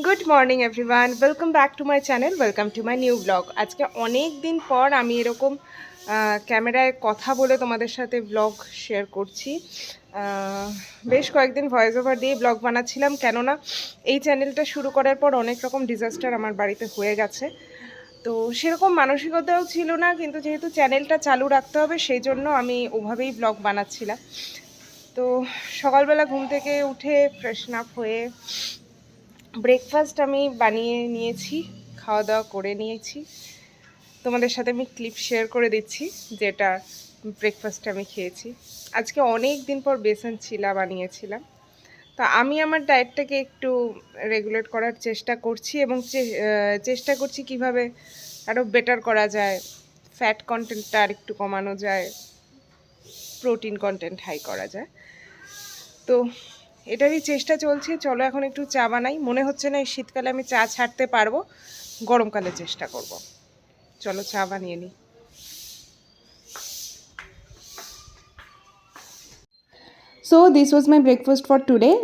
Good morning everyone, welcome back to my channel, welcome to my new blog. আজকে অনেক দিন পর আমি এরকম ক্যামেরায় কথা বলে তোমাদের সাথে ব্লগ শেয়ার করছি। বেশ কয়েকদিন ভয়েস ওভার দিয়ে ব্লগ বানাচ্ছিলাম, কেননা এই চ্যানেলটা শুরু করার পর অনেক রকম ডিজাস্টার আমার বাড়িতে হয়ে গেছে। তো সেরকম মানসিকতাও ছিল না, কিন্তু যেহেতু চ্যানেলটা চালু রাখতে হবে সেই জন্য আমি ওভাবেই ব্লগ বানাচ্ছিলাম। তো সকালবেলা ঘুম থেকে উঠে ফ্রেশন আপ হয়ে ব্রেকফাস্ট আমি বানিয়ে নিয়েছি, খাওয়া দাওয়া করে নিয়েছি। তোমাদের সাথে আমি ক্লিপ শেয়ার করে দিচ্ছি যেটা ব্রেকফাস্টে আমি খেয়েছি। আজকে অনেক দিন পর বেসন চিলা বানিয়েছিলাম। তো আমি আমার ডায়েটটাকে একটু রেগুলেট করার চেষ্টা করছি এবং চেষ্টা করছি কিভাবে আরও বেটার করা যায়, ফ্যাট কন্টেন্টটা আর একটু কমানো যায়, প্রোটিন কন্টেন্ট হাই করা যায়। তো এটারই চেষ্টা চলছে। চলো এখন একটু চা বানাই। মনে হচ্ছে না এই শীতকালে আমি চা ছাড়তে পারবো, গরমকালে চেষ্টা করব। চলো চা বানিয়ে নিই। So this was my breakfast for today.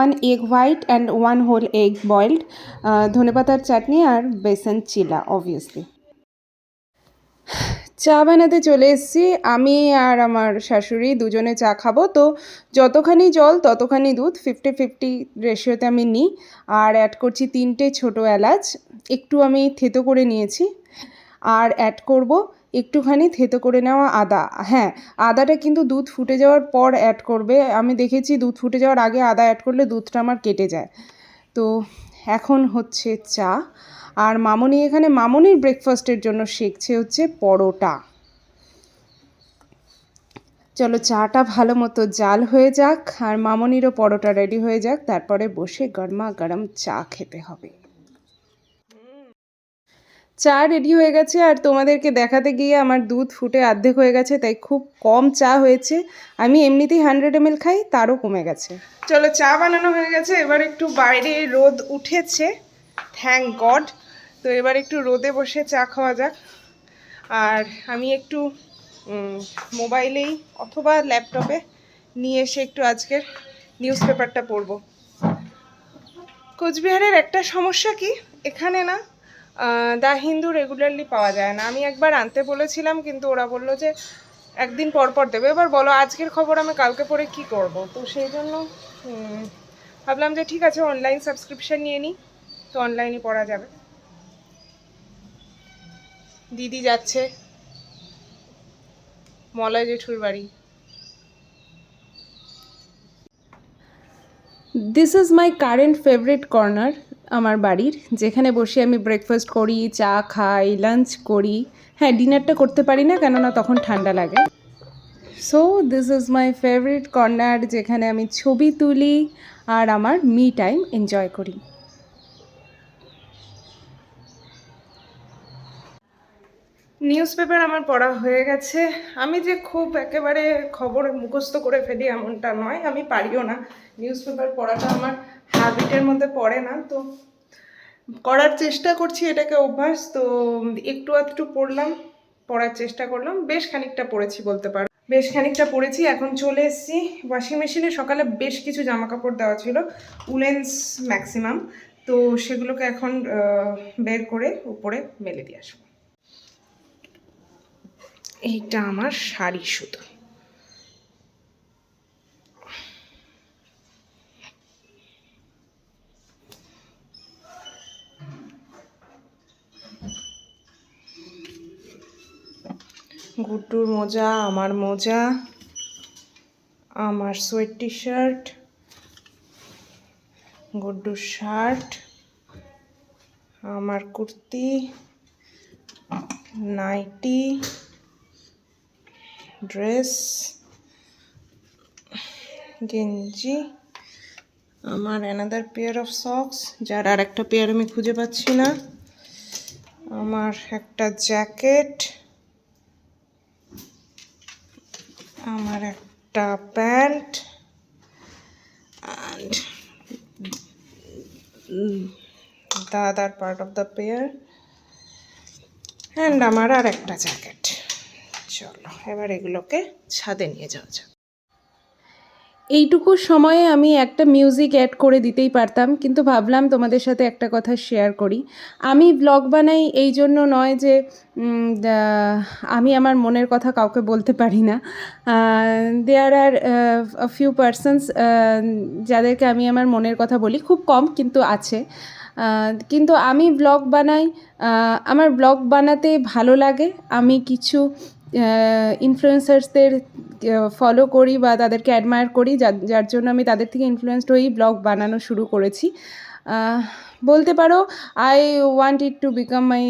One egg white and one whole egg boiled, ধনে পাতার চাটনি আর বেসন চিলা obviously. চা বানাতে চলে এসেছি। আমি আর আমার শাশুড়ি দুজনে চা খাবো। তো যতখানি জল ততখানি দুধ, 50-50 রেশিওতে আমি নিই। আর অ্যাড করছি 3টে ছোটো এলাচ, একটু আমি থেতো করে নিয়েছি। আর অ্যাড করব একটুখানি থেতো করে নেওয়া আদা। হ্যাঁ, আদাটা কিন্তু দুধ ফুটে যাওয়ার পর অ্যাড করবে। আমি দেখেছি দুধ ফুটে যাওয়ার আগে আদা অ্যাড করলে দুধটা আমার কেটে যায়। তো এখন হচ্ছে চা। আর মামনি এখানে মামনির ব্রেকফাস্টের জন্য শেখছে হচ্ছে পরোটা। চলো চাটা ভালো মতো জাল হয়ে যাক আর মামনিরও পরোটা রেডি হয়ে যাক, তারপরে বসে গরমা গরম চা খেতে হবে। চা রেডি হয়ে গেছে আর তোমাদেরকে দেখাতে গিয়ে আমার দুধ ফুটে অর্ধেক হয়ে গেছে, তাই খুব কম চা হয়েছে। আমি এমনিতেই 100 ml খাই, তারও কমে গেছে। চলো চা বানানো হয়ে গেছে, এবার একটু বাইরে রোদ উঠেছে, থ্যাংক গড। তো এবার একটু রোদে বসে চা খাওয়া যাক। আর আমি একটু মোবাইলেই অথবা ল্যাপটপে নিয়ে এসে একটু আজকের নিউজ পেপারটা পড়বো। কোচবিহারের একটা সমস্যা কি, এখানে না দ্য হিন্দু রেগুলারলি পাওয়া যায় না। আমি একবার আনতে বলেছিলাম, কিন্তু ওরা বললো যে একদিন পর পর দেবে। এবার বলো আজকের খবর আমি কালকে পরে কি করব? তো সেই জন্য ভাবলাম যে ঠিক আছে অনলাইন সাবস্ক্রিপশান নিয়ে নিই, তো অনলাইনে পড়া যাবে। দিদি যাচ্ছে মলয় জেঠুর বাড়ি। This is my current favourite corner আমার বাড়ির, যেখানে বসে আমি ব্রেকফাস্ট করি, চা খাই, লাঞ্চ করি। হ্যাঁ, ডিনারটা করতে পারি না, কেননা তখন ঠান্ডা লাগে। So this is my favourite corner, যেখানে আমি ছবি তুলি আর আমার মি টাইম এনজয় করি। নিউজ পেপার আমার পড়া হয়ে গেছে। আমি যে খুব একেবারে খবর মুখস্থ করে ফেলি এমনটা নয়, আমি পারিও না। নিউজ পেপার পড়াটা আমার হ্যাবিটের মধ্যে পড়ে না, তো করার চেষ্টা করছি এটাকে অভ্যাস। তো একটু আধটু পড়লাম, পড়ার চেষ্টা করলাম, বেশ খানিকটা পড়েছি বলতে পারো। বেশ খানিকটা পড়েছি। এখন চলে এসেছি ওয়াশিং মেশিনে। সকালে বেশ কিছু জামা কাপড় দেওয়া ছিল, উলেন্স ম্যাক্সিমাম, তো সেগুলোকে এখন বের করে উপরে মেলে দিয়ে আসবো। এইটা আমার শাড়ি শুধু। গুড্ডুর মোজা, আমার মোজা, আমার সোয়েট টি শার্ট, গুড্ডুর শার্ট, আমার কুর্তি, নাইটি, ড্রেস, গেঞ্জি, আমার অ্যানাদার পেয়ার অফ সক্স, যার আর একটা পেয়ার আমি খুঁজে পাচ্ছি না, আমার একটা জ্যাকেট, আমার একটা pant, and the other part of the pair, and আমার আর একটা জ্যাকেট। চলো এবার এগুলোকে ছাদে নিয়ে যাওয়া যাক। এইটুকু সময়ে আমি একটা মিউজিক অ্যাড করে দিতেই পারতাম, কিন্তু ভাবলাম তোমাদের সাথে একটা কথা শেয়ার করি। আমি ব্লগ বানাই এই জন্য নয় যে আমি আমার মনের কথা কাউকে বলতে পারি না। দেয়ার আর আ ফিউ পারসনস যাদেরকে আমি আমার মনের কথা বলি, খুব কম কিন্তু আছে। কিন্তু আমি ব্লগ বানাই, আমার ব্লগ বানাতে ভালো লাগে। আমি কিছু ইনফ্লুয়েন্সার্সদের ফলো করি বা তাদেরকে অ্যাডমায়ার করি, যার জন্য আমি তাদের থেকে ইনফ্লুয়েসড হয়েই ব্লগ বানানো শুরু করেছি। বলতে পারো I want it to become my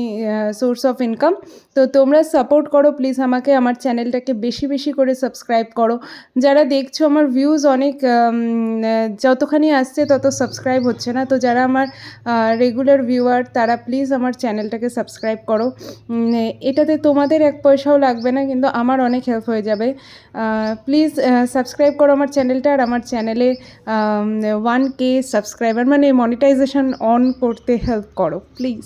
source of income. তো তোমরা সাপোর্ট করো প্লিজ আমাকে, আমার চ্যানেলটাকে বেশি বেশি করে সাবস্ক্রাইব করো। যারা দেখছো আমার ভিউজ অনেক যতখানি আসছে তত সাবস্ক্রাইব হচ্ছে না, তো যারা আমার রেগুলার ভিউয়ার তারা প্লিজ আমার চ্যানেলটাকে সাবস্ক্রাইব করো। এটাতে তোমাদের এক পয়সাও লাগবে না, কিন্তু আমার অনেক হেল্প হয়ে যাবে। প্লিজ সাবস্ক্রাইব করো আমার চ্যানেলটা, আর আমার চ্যানেলে 1K সাবস্ক্রাইবার মানে মনিটাইজেশন অন করতে হেল্প করো প্লিজ।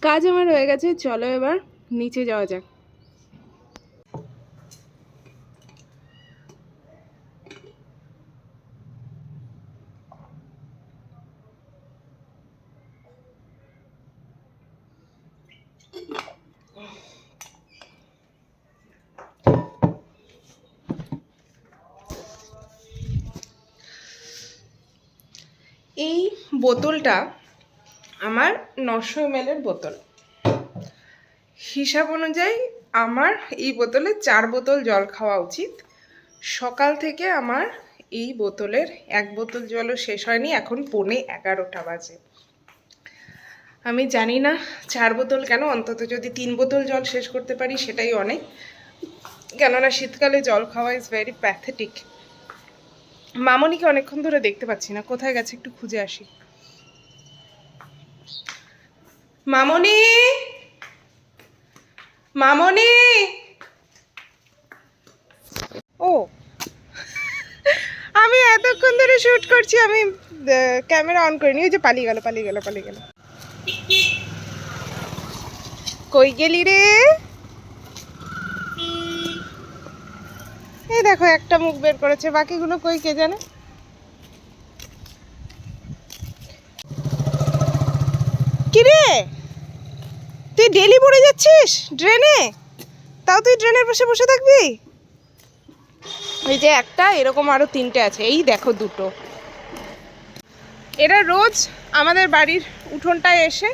কাজ আমার হয়ে গেছে, চলো এবার নিচে যাওয়া যাক। এই বোতলটা আমার 900 ml বোতল। হিসাব অনুযায়ী আমার এই বোতলে 4 বোতল জল খাওয়া উচিত। সকাল থেকে আমার এই বোতলের 1 বোতল জলও শেষ হয়নি, এখন 11:15 বাজে। আমি জানি না 4 বোতল কেন, অন্তত যদি 3 বোতল জল শেষ করতে পারি সেটাই অনেক, কেননা শীতকালে জল খাওয়া ইজ ভেরি প্যাথেটিক। মামনিকে অনেকক্ষণ ধরে দেখতে পাচ্ছি না, কোথায় গেছে একটু খুঁজে আসি। মামনি, মামনি, ও আমি এতক্ষণ ধরে শুট করছি, আমি ক্যামেরা অন করিনি, ওই যে পালিয়ে গেল পালিয়ে গেল পালিয়ে গেল। কই গেলি রে? এই দেখো একটা মুখ বের করেছে, বাকিগুলো কই কে জানে। কি রে, তুই ডেলি পড়ে যাচ্ছিস ড্রেনে? তাও তুই ড্রেনের পাশে বসে থাকবি? এই যে একটা, এরকম আরো 3টে আছে, এই দেখো 2টো। এরা রোজ আমাদের বাড়ির উঠোনটায় এসে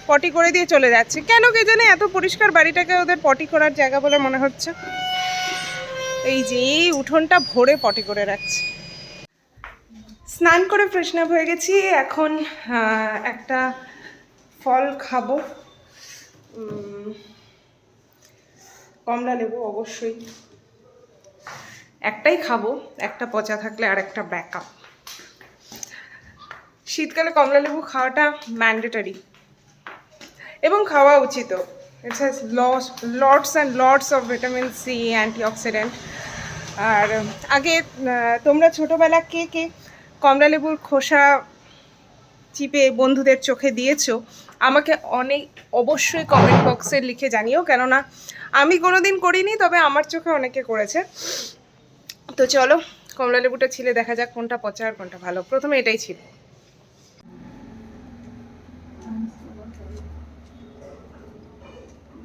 পটি করে দিয়ে চলে যাচ্ছে, কেন কে জানে? এত পরিষ্কার বাড়িটাকে ওদের পটি করার জায়গা বলে মনে হচ্ছে। এই যে এই উঠোনটা ভরে পটি করে রাখছে। স্নান করে ফ্রেশন আপ হয়ে গেছি, এখন একটা ফল খাবো। কমলা লেবু অবশ্যই একটাই খাবো, একটা পচা থাকলে আর একটা ব্যাকআপ। শীতকালে কমলা লেবু খাওয়াটা ম্যান্ডেটরি এবং খাওয়া উচিত। It's has lots and lots of vitamin C, antioxidant. আর আগে তোমরা ছোটোবেলা কে কে কমলা লেবুর খোসা চিপে বন্ধুদের চোখে দিয়েছো আমাকে অবশ্যই কমেন্ট বক্সে লিখে জানিও, কেননা আমি কোনোদিন করিনি, তবে আমার চোখে অনেকে করেছে। তো চলো কমলা লেবুটা ছিলে দেখা যাক কোনটা পচা আর কোনটা ভালো। প্রথমে এটাই ছিল,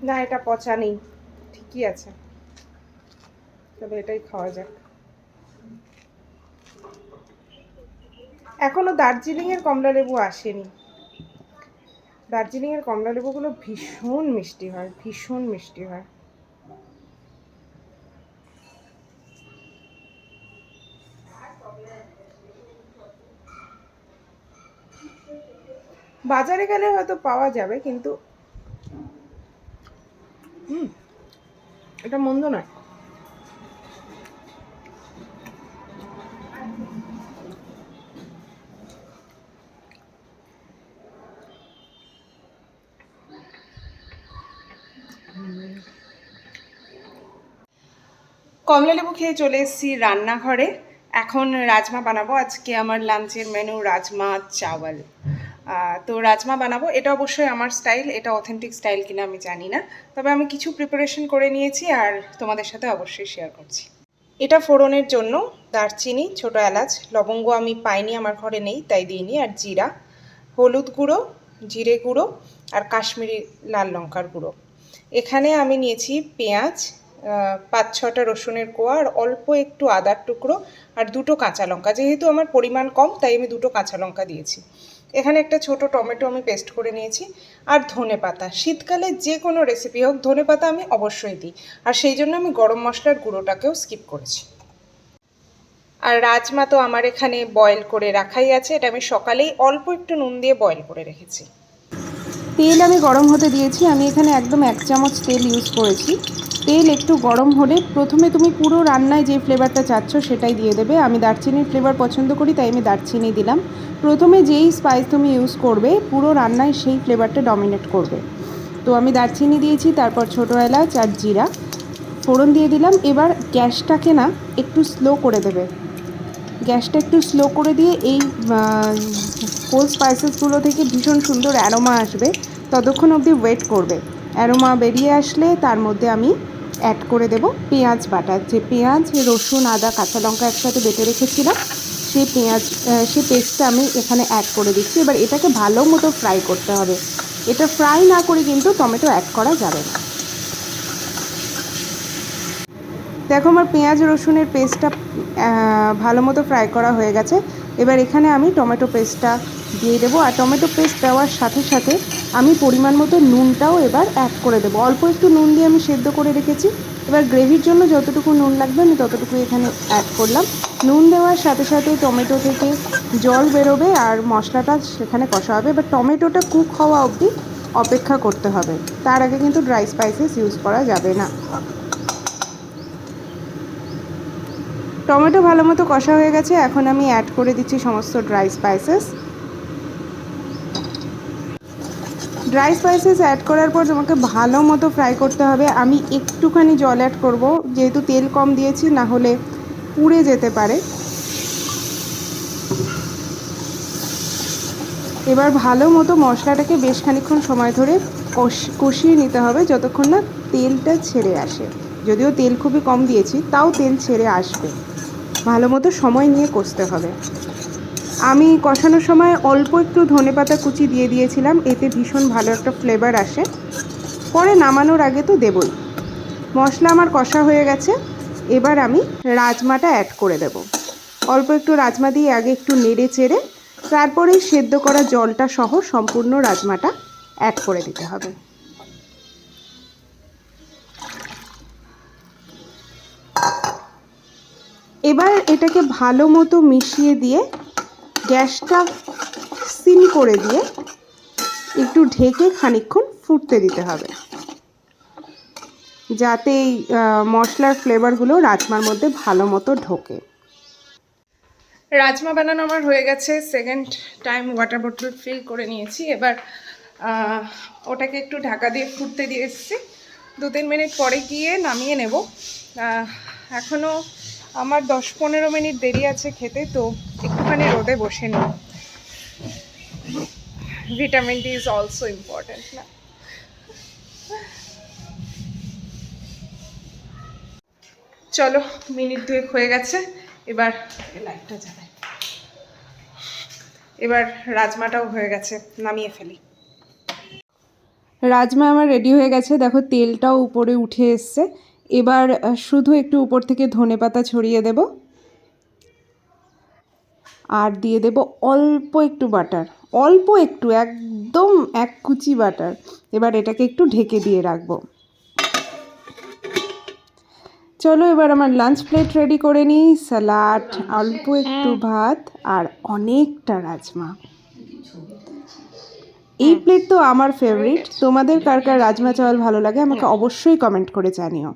না এটা পচা নেই, ঠিকই আছে, তবে এটাই খাওয়া যাক। এখনো দার্জিলিংয়ের কমলা লেবু আসেনি। দার্জিলিংয়ের কমলা লেবুগুলো ভীষণ মিষ্টি হয়, ভীষণ মিষ্টি হয়। বাজারে গেলে হয়তো পাওয়া যাবে, কিন্তু এটা মন্দ নয়। কমলা লেবু খেয়ে চলে এসেছি রান্নাঘরে। এখন রাজমা বানাবো। আজকে আমার লাঞ্চের মেনু রাজমা চাওয়াল। তো রাজমা বানাবো, এটা অবশ্যই আমার স্টাইল, এটা অথেন্টিক স্টাইল কিনা আমি জানি না, তবে আমি কিছু প্রিপারেশন করে নিয়েছি আর তোমাদের সাথে অবশ্যই শেয়ার করছি। এটা ফোড়নের জন্য দারচিনি, ছোটো এলাচ, লবঙ্গ আমি পাইনি, আমার ঘরে নেই তাই দিইনি, আর জিরা, হলুদ গুঁড়ো, জিরে গুঁড়ো আর কাশ্মীরি লাল লঙ্কার গুঁড়ো। এখানে আমি নিয়েছি পেঁয়াজ, 5-6টা রসুনের কোয়া আর অল্প একটু আদার টুকরো আর 2টো কাঁচা লঙ্কা। যেহেতু আমার পরিমাণ কম তাই আমি 2টো কাঁচা লঙ্কা দিয়েছি। এখানে একটা ছোট টমেটো আমি পেস্ট করে নিয়েছি আর ধনে পাতা। শীতকালে যে কোনো রেসিপি হোক ধনে পাতা আমি অবশ্যই দিই, আর সেই জন্য আমি গরম মশলার গুঁড়োটাকেও স্কিপ করেছি। আর রাজমা তো আমার এখানে বয়েল করে রাখাই আছে, এটা আমি সকালেই অল্প একটু নুন দিয়ে বয়েল করে রেখেছি। তেল আমি গরম হতে দিয়েছি, আমি এখানে একদম 1 চামচ তেল ইউজ করেছি। তেল একটু গরম হলে প্রথমে তুমি পুরো রান্নায় যে ফ্লেভারটা চাচ্ছ সেটাই দিয়ে দেবে। আমি দারচিনির ফ্লেভার পছন্দ করি তাই আমি দারচিনি দিলাম। প্রথমে যেই স্পাইস তুমি ইউজ করবে পুরো রান্নায় সেই ফ্লেভারটা ডমিনেট করবে। তো আমি দারচিনি দিয়েছি, তারপর ছোটো এলাচ আর জিরা ফোড়ন দিয়ে দিলাম। এবার গ্যাসটাকে না একটু স্লো করে দেবে, গ্যাসটা একটু স্লো করে দিয়ে এই হোল স্পাইসেসগুলো থেকে ভীষণ সুন্দর অ্যারোমা আসবে, ততক্ষণ অবধি ওয়েট করবে। অ্যারোমা বেরিয়ে আসলে তার মধ্যে আমি অ্যাড করে দেব পেঁয়াজ বাটা। যে পেঁয়াজ, রসুন, আদা, কাঁচা লঙ্কা একসাথে বেটে রেখেছিলাম সেই পেস্টটা আমি এখানে অ্যাড করে দিচ্ছি। এবার এটাকে ভালো মতো ফ্রাই করতে হবে। এটা ফ্রাই না করে কিন্তু টমেটো অ্যাড করা যাবে না। দেখো আমার পেঁয়াজ রসুনের পেস্টটা ভালো মতো ফ্রাই করা হয়ে গেছে। এবার এখানে আমি টমেটো পেস্টটা দিয়ে দেবো, আর টমেটো পেস্ট দেওয়ার সাথে সাথে আমি পরিমাণ মতো নুনটাও এবার অ্যাড করে দেবো। অল্প একটু নুন দিয়ে আমি সেদ্ধ করে রেখেছি। এবার গ্রেভির জন্য যতটুকু নুন লাগবে আমি ততটুকু এখানে অ্যাড করলাম। নুন দেওয়ার সাথে সাথে টমেটো থেকে জল বেরোবে আর মশলাটা সেখানে কষা হবে। এবার টমেটোটা কুক হওয়া অবধি অপেক্ষা করতে হবে, তার আগে কিন্তু ড্রাই স্পাইসেস ইউজ করা যাবে না। টমেটো ভালো মতো কষা হয়ে গেছে, এখন আমি অ্যাড করে দিচ্ছি সমস্ত dry spices. Dry spices add করার পর তোমাকে ভালো মতো ফ্রাই করতে হবে। আমি একটুখানি জল অ্যাড করব, যেহেতু তেল কম দিয়েছি, না হলে পুড়ে যেতে পারে। এবার ভালো মতো মশলাটাকে বেশ খানিকক্ষণ সময় ধরে কষিয়ে নিতে হবে, যতক্ষণ না তেলটা ছেড়ে আসে। যদিও তেল খুবই কম দিয়েছি, তাও তেল ছেড়ে আসবে। ভালো মতো সময় নিয়ে কষতে হবে। আমি কষানোর সময় অল্প একটু ধনেপাতা কুচি দিয়ে দিয়েছিলাম, এতে ভীষণ ভালো একটা ফ্লেভার আসে। পরে নামানোর আগে তো দেবই। মশলা আমার কষা হয়ে গেছে, এবার আমি রাজমাটা অ্যাড করে দেব। অল্প একটু রাজমা দিয়ে আগে একটু নেড়ে চেড়ে তারপরে সেদ্ধ করা জলটা সহ সম্পূর্ণ রাজমাটা অ্যাড করে দিতে হবে। এবার এটাকে ভালো মতো মিশিয়ে দিয়ে গ্যাসটা সিম করে দিয়ে একটু ঢেকে খানিকক্ষণ ফুটতে দিতে হবে, যাতে এই মশলার ফ্লেভারগুলো রাজমার মধ্যে ভালো মতো ঢোকে। রাজমা বানানো আমার হয়ে গেছে, সেকেন্ড টাইম ওয়াটার বোতল ফিল করে নিয়েছি। এবার ওটাকে একটু ঢাকা দিয়ে ফুটতে দিয়ে এসেছি। 2-3 মিনিট পরে গিয়ে নামিয়ে নেব। এখনও আমার 10-15 মিনিট দেরি আছে খেতে, তো একটুখানি রোদে বসে নিই। Vitamin D is also important না? চলো, মিনিট 2 হয়ে গেছে, এবার লাইটটা জ্বালাই। এবার রাজমাটাও হয়ে গেছে, নামিয়ে ফেলি। রাজমা আমার রেডি হয়ে গেছে, দেখো তেলটাও উপরে উঠে এসছে। এবার শুধু একটু উপর থেকে ধনেপাতা ছড়িয়ে দেব, আর দিয়ে দেব অল্প একটু বাটার, অল্প একটু, একদম 1 কুচি বাটার। এবার এটাকে একটু ঢেকে দিয়ে রাখবো। চলো এবার আমার লাঞ্চ প্লেট রেডি করে নিই। স্যালাড, অল্প একটু ভাত আর অনেকটা রাজমা। এই প্লেট তো আমার ফেভারিট। তোমাদের কার কার রাজমা চাওয়াল ভালো লাগে আমাকে অবশ্যই কমেন্ট করে জানিও।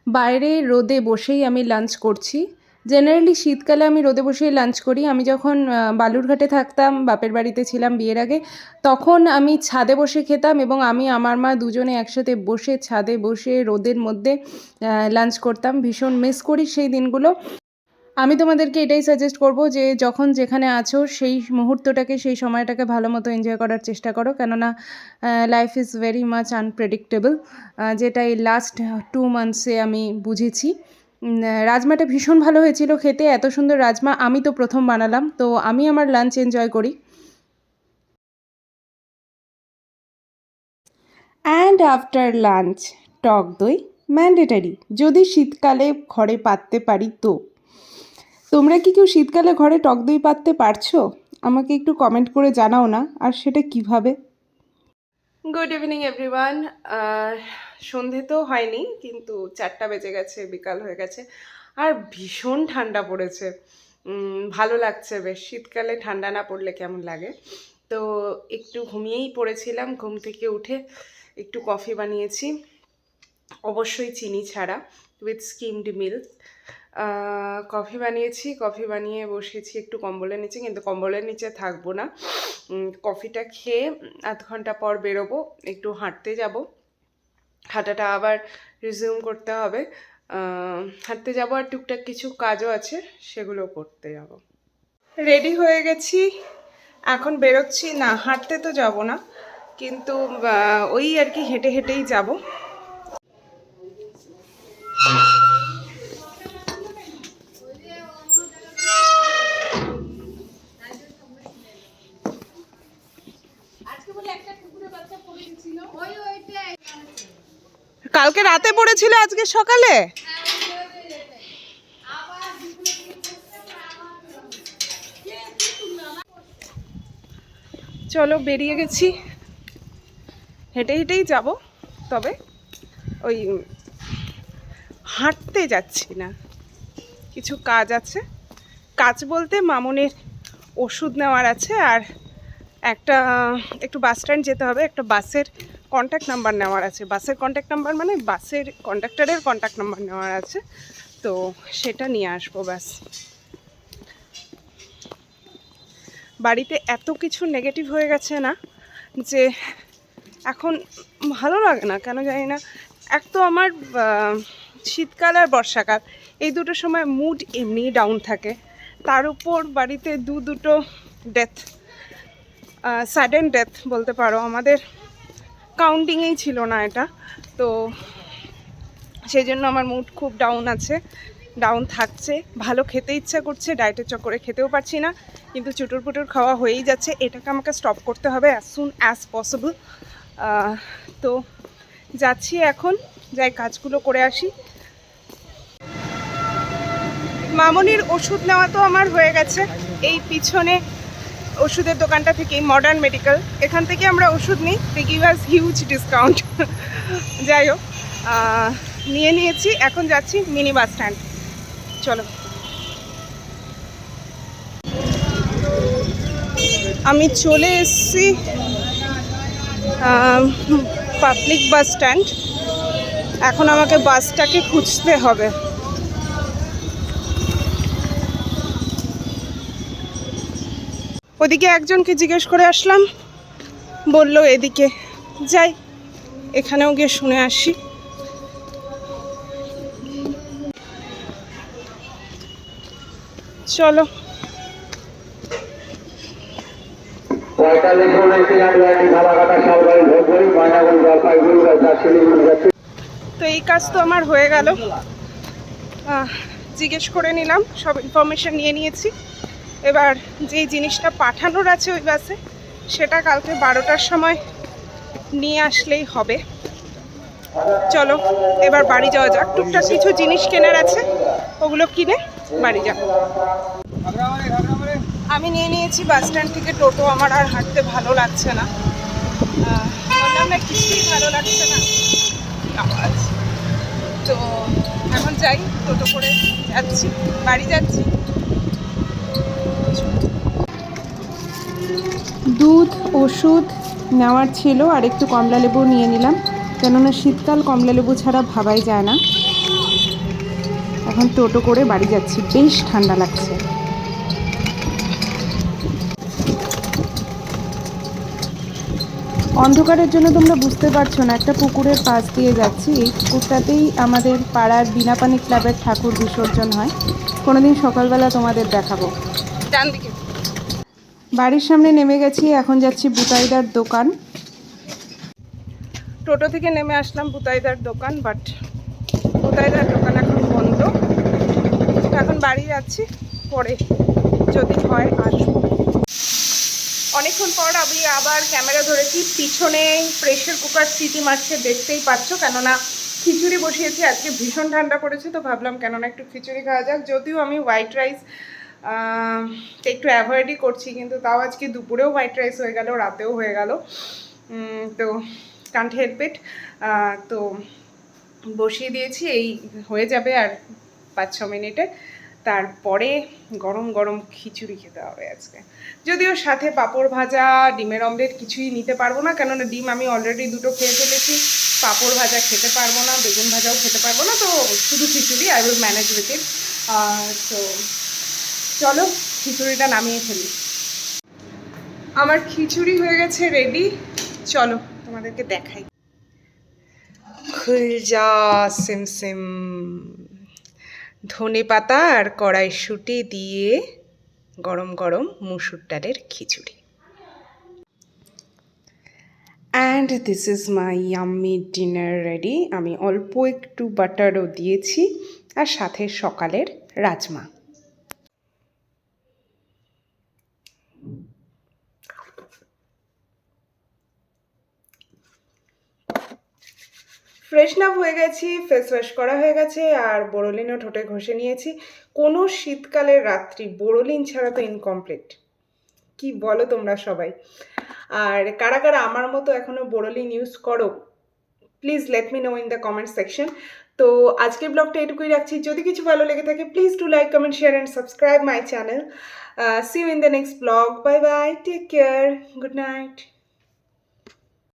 বাইরে রোদে বসেই আমি লাঞ্চ করছি। জেনারেলি শীতকালে আমি রোদে বসেই লাঞ্চ করি। আমি যখন বালুরঘাটে থাকতাম, বাপের বাড়িতে ছিলাম বিয়ের আগে, তখন আমি ছাদে বসে খেতাম এবং আমি আমার মা দুজনে একসাথে বসে ছাদে বসে রোদের মধ্যে লাঞ্চ করতাম। ভীষণ মিস করি সেই দিনগুলো। আমি তোমাদেরকে এটাই সাজেস্ট করব যে যখন যেখানে আছো সেই মুহূর্তটাকে, সেই সময়টাকে ভালো মতো এনজয় করার চেষ্টা করো, কেননা life is very much unpredictable, যেটা এই লাস্ট 2 মান্থসে আমি বুঝেছি। রাজমাটা ভীষণ ভালো হয়েছিল খেতে, এত সুন্দর রাজমা আমি তো প্রথম বানালাম, তো আমি আমার লাঞ্চ এনজয় করি। অ্যান্ড আফটার লাঞ্চ টক দই ম্যান্ডেটারি, যদি শীতকালে ঘরে পাততে পারি তো। তোমরা কি কেউ শীতকালে ঘরে টক দই পাততে পারছো? আমাকে একটু কমেন্ট করে জানাও না, আর সেটা কিভাবে। Good evening everyone. সন্ধে তো হয়নি, কিন্তু 4টা বেজে গেছে, বিকাল হয়ে গেছে, আর ভীষণ ঠান্ডা পড়েছে। ভালো লাগছে বেশ, শীতকালে ঠান্ডা না পড়লে কেমন লাগে। তো একটু ঘুমিয়েই পড়েছিলাম, ঘুম থেকে উঠে একটু কফি বানিয়েছি, অবশ্যই চিনি ছাড়া, উইথ স্কিমড মিল্ক। কফি বানিয়েছি, কফি বানিয়ে বসেছি একটু কম্বলের নিচে, কিন্তু কম্বলের নিচে থাকবো না। কফিটা খেয়ে আধ ঘন্টা পর বেরোবো, একটু হাঁটতে যাব, হাঁটাটা আবার রিজিউম করতে হবে। হাঁটতে যাব আর টুকটাক কিছু কাজও আছে, সেগুলো করতে যাব। রেডি হয়ে গেছি, এখন বেরোচ্ছি। না, হাঁটতে তো যাব না, কিন্তু ওই আর কি হেঁটে হেঁটেই যাব। কালকে রাতে পড়েছিল, আজকে সকালে? চলো বেরিয়ে গেছি, হেঁটে হেঁটেই যাব, তবে ওই হাঁটতে যাচ্ছি না, কিছু কাজ আছে। কাজ বলতে মামনের ওষুধ নেওয়ার আছে, আর একটু বাস স্ট্যান্ড যেতে হবে, একটা বাসের কন্ট্যাক্ট নাম্বার নেওয়ার আছে। বাসের কন্ট্যাক্ট নাম্বার মানে বাসের কন্ডাক্টরের কন্ট্যাক্ট নাম্বার নেওয়ার আছে, তো সেটা নিয়ে আসবো ব্যাস। বাড়িতে এত কিছু নেগেটিভ হয়ে গেছে না, যে এখন ভালো লাগে না, কেন জানি না। এক তো আমার শীতকাল আর বর্ষাকাল, এই দুটো সময় মুড এমনি ডাউন থাকে, তার উপর বাড়িতে দুটো ডেথ, সাডেন ডেথ বলতে পারো, আমাদের কাউন্টিংয়েই ছিল না এটা, তো সেই জন্য আমার মুড খুব ডাউন আছে, ডাউন থাকছে। ভালো খেতে ইচ্ছা করছে, ডায়েটের চক্করে খেতেও পারছি না, কিন্তু চুটুর পুটুর খাওয়া হয়েই যাচ্ছে। এটাকে আমাকে স্টপ করতে হবে অ্যাজ সুন অ্যাজ পসিবল। তো যাচ্ছি এখন, যাই কাজগুলো করে আসি। মামনির ওষুধ নেওয়া তো আমার হয়ে গেছে, এই পিছনে ওষুধের দোকানটা থেকেই, মডার্ন মেডিকেল, এখান থেকে আমরা ওষুধ নিই, they give us huge discount. যাই হোক, নিয়ে নিয়েছি, এখন যাচ্ছি মিনি বাস স্ট্যান্ড। চলো, আমি চলে এসেছি পাবলিক বাস স্ট্যান্ড। এখন আমাকে বাসটাকে খুঁজতে হবে। ওদিকে একজনকে জিজ্ঞেস করে আসলাম, বললো এদিকে যাই, এখানেও গিয়ে শুনে আসি। চলো, তো এই কাজ তো আমার হয়ে গেল, জিজ্ঞেস করে নিলাম, সব ইনফরমেশন নিয়ে নিয়েছি। এবার যেই জিনিসটা পাঠানোর আছে ওই বাসে, সেটা কালকে 12টার সময় নিয়ে আসলেই হবে। চলো এবার বাড়ি যাওয়া যাক, টুকটাক কিছু জিনিস কেনার আছে, ওগুলো কিনে বাড়ি যাব। আমি নিয়ে নিয়েছি বাস স্ট্যান্ড থেকে টোটো, আমার আর হাঁটতে ভালো লাগছে না, বললাম না কিছুই ভালো লাগছে না, আওয়াজ। তো এখন যাই, টোটো করে যাচ্ছি, বাড়ি যাচ্ছি। দুধ, ওষুধ নেওয়ার ছিল, আর একটু কমলা লেবু নিয়ে নিলাম, কেননা শীতকাল কমলা লেবু ছাড়া ভাবাই যায় না। এখন এখন টোটো করে বাড়ি যাচ্ছি, বেশ ঠান্ডা লাগছে। অন্ধকারের জন্য তোমরা বুঝতে পারছো না, একটা পুকুরের পাশ দিয়ে যাচ্ছি। এই পুকুরটাতেই আমাদের পাড়ার বিনাপানি ক্লাবের ঠাকুর বিসর্জন হয়। কোনোদিন সকালবেলা তোমাদের দেখাবো। ডান দিকে। বাড়ির সামনে নেমে গেছি, এখন যাচ্ছি বুতাইদার দোকান। টোটো থেকে নেমে আসলাম বুতাইদার দোকান, বাট বুতাইদার দোকান এখন বন্ধ। এখন বাড়ি যাচ্ছি, পরে যদি হয় আসবো। অনেকক্ষণ পর আমি আবার ক্যামেরা ধরেছি। পিছনে প্রেশার কুকার সিটি মারছে, দেখতেই পাচ্ছ, কেননা খিচুড়ি বসিয়েছি। আজকে ভীষণ ঠান্ডা পড়েছে, তো ভাবলাম কেননা একটু খিচুড়ি খাওয়া যাক। যদিও আমি হোয়াইট রাইস একটু অ্যাভয়েডই করছি, কিন্তু তাও আজকে দুপুরেও হোয়াইট রাইস হয়ে গেল, রাতেও হয়ে গেল। তো কান্ট হেল্প ইট। তো বসিয়ে দিয়েছি, এই হয়ে যাবে আর 5-6 মিনিটে। তারপরে গরম গরম খিচুড়ি খেতে হবে আজকে। যদিও সাথে পাঁপড় ভাজা, ডিমের অমলেট কিছুই নিতে পারবো না, কেননা ডিম আমি অলরেডি 2টো খেয়ে ফেলেছি। পাঁপড় ভাজা খেতে পারবো না, বেগুন ভাজাও খেতে পারবো না, তো শুধু khichuri. I will manage with it. তো চলো খিচুড়িটা নামিয়ে ফেলি। আমার খিচুড়ি হয়ে গেছে রেডি, চলো তোমাদেরকে দেখাই। খুলজা সিমসিম, ধনে পাতা আর কড়াইশুঁটি দিয়ে গরম গরম মুসুর ডালের khichuri. And this is my yummy dinner ready. আমি অল্প একটু বাটারও দিয়েছি, আর সাথে সকালের রাজমা। ফ্রেশন আপ হয়ে গেছি, ফেস ওয়াশ করা হয়ে গেছে, আর বোরোলিনও ঠোঁটে ঘষে নিয়েছি। কোনো শীতকালের রাত্রি বোরোলিন ছাড়া তো ইনকমপ্লিট। কি বলো তোমরা সবাই? আর কারা কারা আমার মতো এখনও বোরোলিন ইউজ করো, please let me no in the comment section. তো আজকের ব্লগটা এটুকুই রাখছি। যদি কিছু ভালো লেগে থাকে please do like, comment, share and subscribe my channel. See you in the next blog. Bye bye, take care, good night.